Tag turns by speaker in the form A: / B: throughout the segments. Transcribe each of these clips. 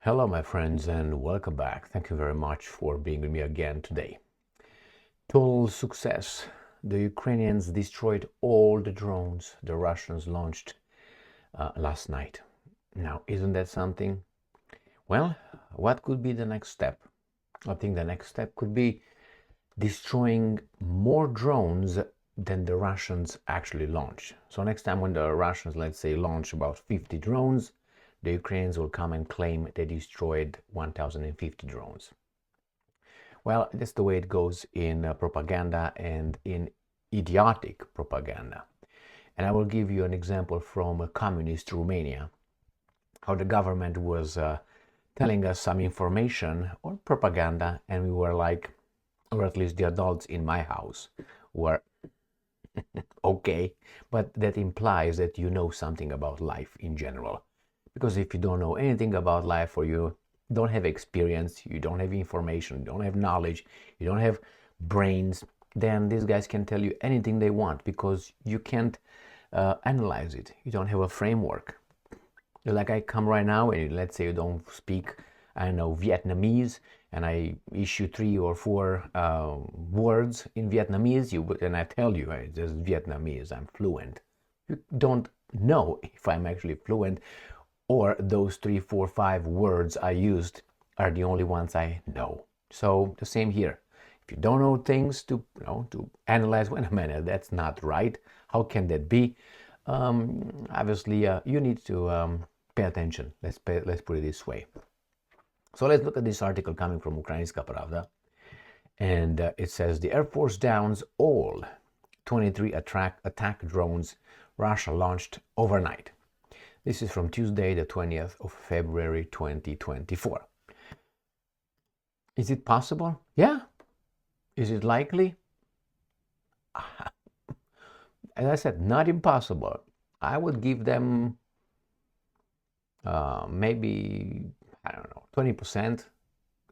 A: Hello, my friends, and welcome back. Thank you very much for being with me again today. Total success. The Ukrainians destroyed all the drones the Russians launched last night. Now, isn't that something? Well, what could be the next step? I think the next step could be destroying more drones than the Russians actually launch. So next time when the Russians, let's say, launch about 50 drones, the Ukrainians will come and claim they destroyed 1,050 drones. Well, that's the way it goes in propaganda and in idiotic propaganda. And I will give you an example from communist Romania, how the government was telling us some information or propaganda, and we were like, or at least the adults in my house were okay, but that implies that you know something about life in general. Because if you don't know anything about life, or you don't have experience, you don't have information, you don't have knowledge, you don't have brains, then these guys can tell you anything they want because you can't analyze it. You don't have a framework. Like I come right now and let's say you don't speak, I know, Vietnamese, and I issue 3 or 4 words in Vietnamese, and I tell you, it's just Vietnamese, I'm fluent. You don't know if I'm actually fluent, or those 3, 4, 5 words I used are the only ones I know. So the same here. If you don't know things to analyze, wait a minute, that's not right. How can that be? Obviously, you need to pay attention. Let's put it this way. So let's look at this article coming from Ukrainska Pravda, and it says the Air Force downs all 23 attack drones Russia launched overnight. This is from Tuesday, the 20th of February, 2024. Is it possible? Yeah. Is it likely? As I said, not impossible. I would give them maybe, I don't know, 20%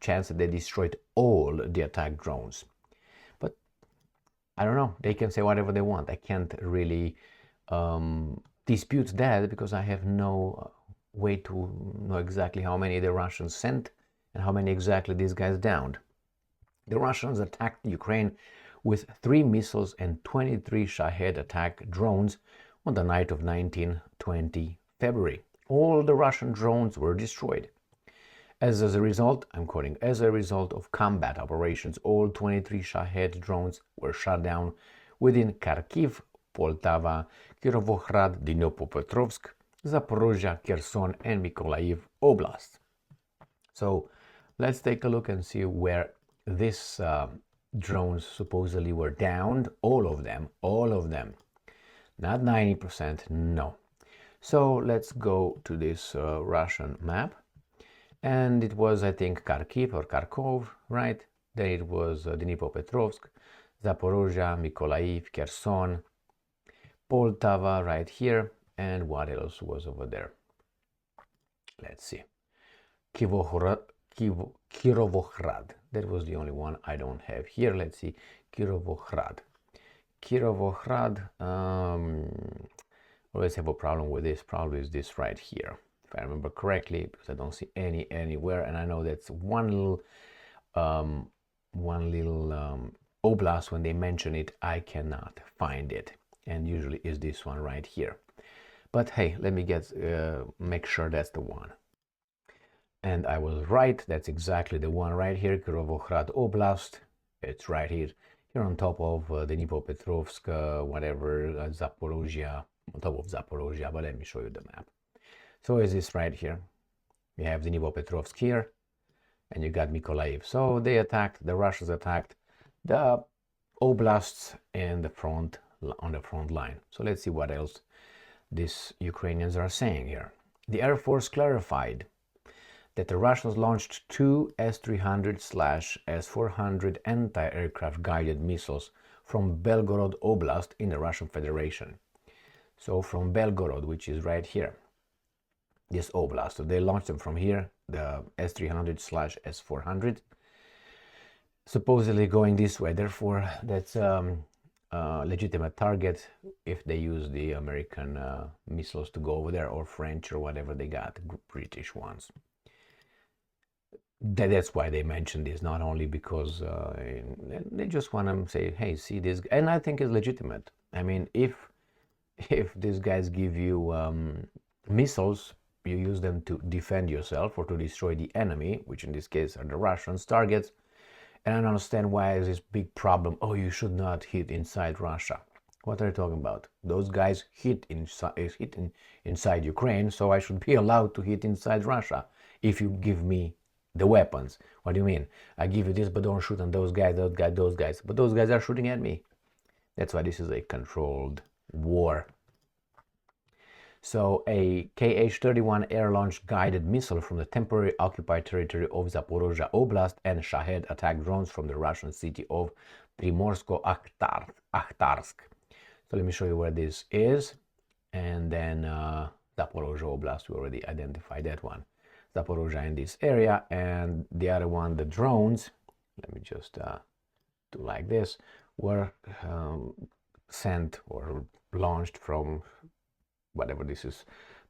A: chance that they destroyed all the attack drones. But I don't know. They can say whatever they want. I can't really dispute that because I have no way to know exactly how many the Russians sent and how many exactly these guys downed. The Russians attacked Ukraine with 3 missiles and 23 Shahed attack drones on the night of 19-20 February. All the Russian drones were destroyed. As a result, I'm quoting, as a result of combat operations, all 23 Shahed drones were shot down within Kharkiv, Poltava, Kirovohrad, Dnipropetrovsk, Zaporozhye, Kherson, and Mykolaiv Oblast. So let's take a look and see where these drones supposedly were downed. All of them, not 90%, no. So let's go to this Russian map, and it was, I think, Kharkiv or Kharkov, right? Then it was Dnipropetrovsk, Zaporozhye, Mykolaiv, Kherson, Poltava right here, and what else was over there? Let's see. Kirovohrad. That was the only one I don't have here. Let's see. Kirovohrad. Always have a problem with this. Probably is this right here, if I remember correctly, because I don't see any anywhere, and I know that's one little oblast. When they mention it, I cannot find it, and usually is this one right here. But hey, let me make sure that's the one. And I was right. That's exactly the one right here, Kirovohrad Oblast. It's right here on top of Dnipropetrovsk, whatever, Zaporozhye, on top of Zaporozhye. But let me show you the map. So is this right here? You have Dnipropetrovsk here, and you got Mykolaiv. So the Russians attacked the oblasts and on the front line. So let's see what else these Ukrainians are saying here. The Air Force clarified that the Russians launched 2 S-300/S-400 anti-aircraft guided missiles from Belgorod Oblast in the Russian Federation. So from Belgorod, which is right here, this oblast. So they launched them from here, the S-300/S-400, supposedly going this way. Therefore, that's a legitimate target if they use the American missiles to go over there, or French, or whatever they got, British ones. That's why they mentioned this, not only because they just want to say, hey, see this, and I think it's legitimate. I mean, if these guys give you missiles, you use them to defend yourself or to destroy the enemy, which in this case are the Russians' targets. And I don't understand why is this big problem. Oh, you should not hit inside Russia. What are you talking about? Those guys hit inside Ukraine, so I should be allowed to hit inside Russia if you give me the weapons. What do you mean? I give you this, but don't shoot on those guys, those guys, those guys. But those guys are shooting at me. That's why this is a controlled war. So a Kh-31 air-launched guided missile from the temporary occupied territory of Zaporozhye Oblast and Shahed attack drones from the Russian city of Primorsko-Akhtarsk. So let me show you where this is. And then Zaporozhye Oblast, we already identified that one. Zaporozhye in this area, and the other one, the drones, let me just do like this, were sent or launched from whatever this is,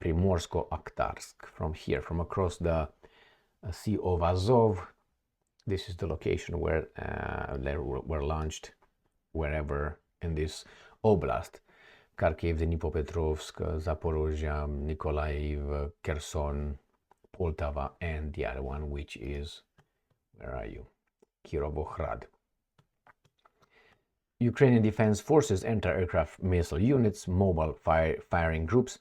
A: Primorsko-Akhtarsk, from here, from across the Sea of Azov. This is the location where they were launched, wherever in this oblast. Kharkiv, Dnipropetrovsk, Zaporozhye, Mykolaiv, Kherson, Poltava, and the other one, which is, where are you? Kirovohrad. Ukrainian Defense Forces anti-aircraft missile units, mobile firing groups,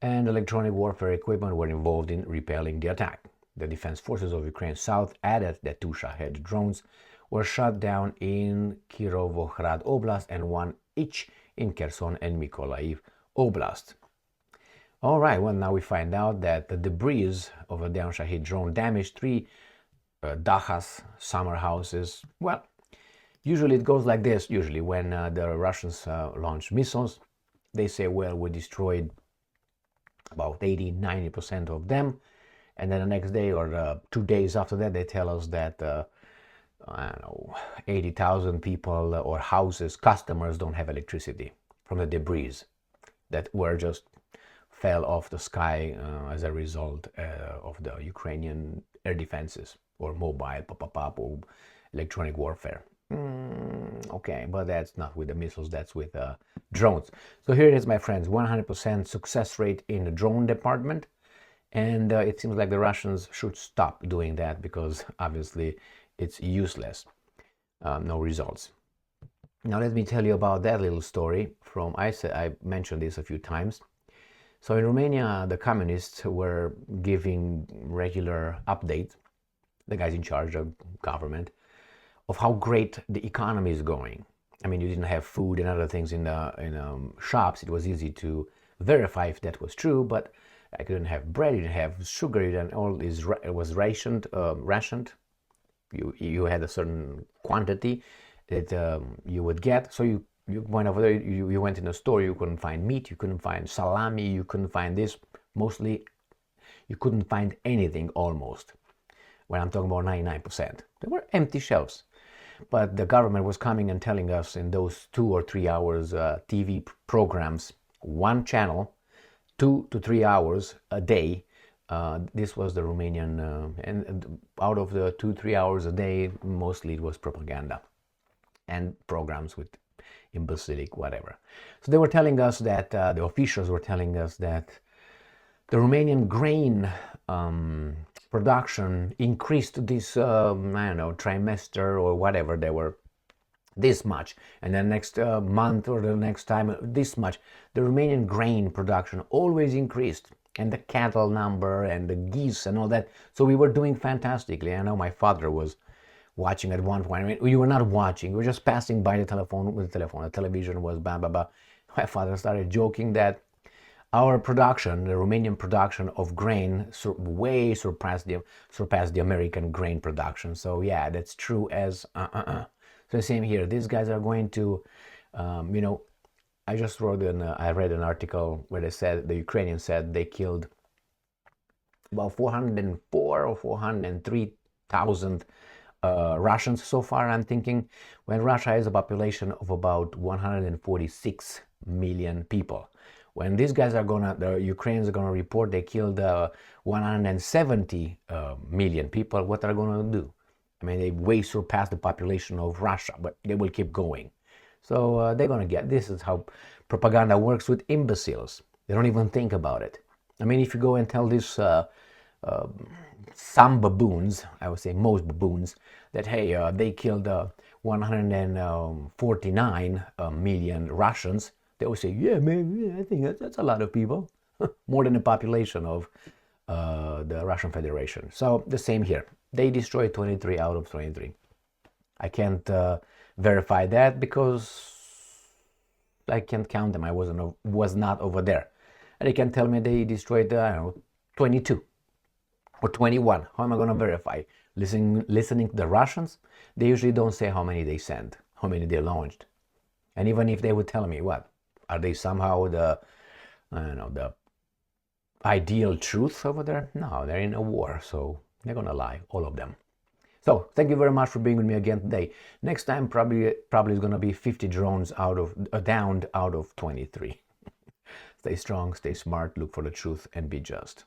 A: and electronic warfare equipment were involved in repelling the attack. The Defense Forces of Ukraine South added that 2 Shahed drones were shot down in Kirovohrad Oblast and 1 each in Kherson and Mykolaiv Oblast. All right, well, now we find out that the debris of a down Shahed drone damaged 3 dachas, summer houses. Well, usually it goes like this. Usually when the Russians launch missiles, they say, well, we destroyed about 80-90% of them. And then the next day or 2 days after that, they tell us that, I don't know, 80,000 people or houses, customers don't have electricity from the debris that were just fell off the sky as a result of the Ukrainian air defenses or mobile or electronic warfare. Okay, but that's not with the missiles, that's with drones. So here it is, my friends, 100% success rate in the drone department. And it seems like the Russians should stop doing that because obviously it's useless. No results. Now let me tell you about that little story from, I mentioned this a few times. So in Romania, the communists were giving regular updates, the guys in charge of government, of how great the economy is going. I mean, you didn't have food and other things in the shops. It was easy to verify if that was true, but I couldn't have bread, you didn't have sugar, you didn't, all is, it was rationed. You had a certain quantity that you would get. So you went over there, you went in the store, you couldn't find meat, you couldn't find salami, you couldn't find this. Mostly, you couldn't find anything almost. When I'm talking about 99%. There were empty shelves. But the government was coming and telling us in those 2 or 3 hours TV programs, one channel, 2 to 3 hours a day. This was the Romanian, and out of the 2-3 hours a day, mostly it was propaganda and programs with imbecilic whatever. So they were telling us that, the officials were telling us that the Romanian grain production increased this, I don't know, trimester or whatever, they were this much, and then next month or the next time this much. The Romanian grain production always increased, and the cattle number and the geese and all that. So we were doing fantastically. I know my father was watching at one point. I mean, we were not watching, we were just passing by the telephone with the telephone. The television was blah, blah, blah. My father started joking that our production, the Romanian production of grain, way surpassed the American grain production. So yeah, that's true as So same here. These guys are going to, you know, I just wrote I read an article where they said, the Ukrainians said they killed about 404 or 403,000 Russians so far. I'm thinking, when Russia has a population of about 146 million people. When these guys are the Ukrainians are gonna report they killed 170 million people, what are they gonna do? I mean, they way surpassed the population of Russia, but they will keep going. So they're gonna get, this is how propaganda works with imbeciles. They don't even think about it. I mean, if you go and tell this some baboons, I would say most baboons, that hey, they killed 149 million Russians, they will say, yeah, man, yeah, I think that's a lot of people, more than the population of the Russian Federation. So the same here. They destroyed 23 out of 23. I can't verify that because I can't count them. I was not over there. And they can tell me they destroyed, I don't know, 22 or 21. How am I going to verify? Listening to the Russians, they usually don't say how many they sent, how many they launched. And even if they would tell me, what, are they somehow the, I don't know, the ideal truth over there? No, they're in a war, so they're going to lie, all of them. So thank you very much for being with me again today. Next time probably is going to be 50 drones downed out of 23. Stay strong, stay smart, look for the truth, and be just.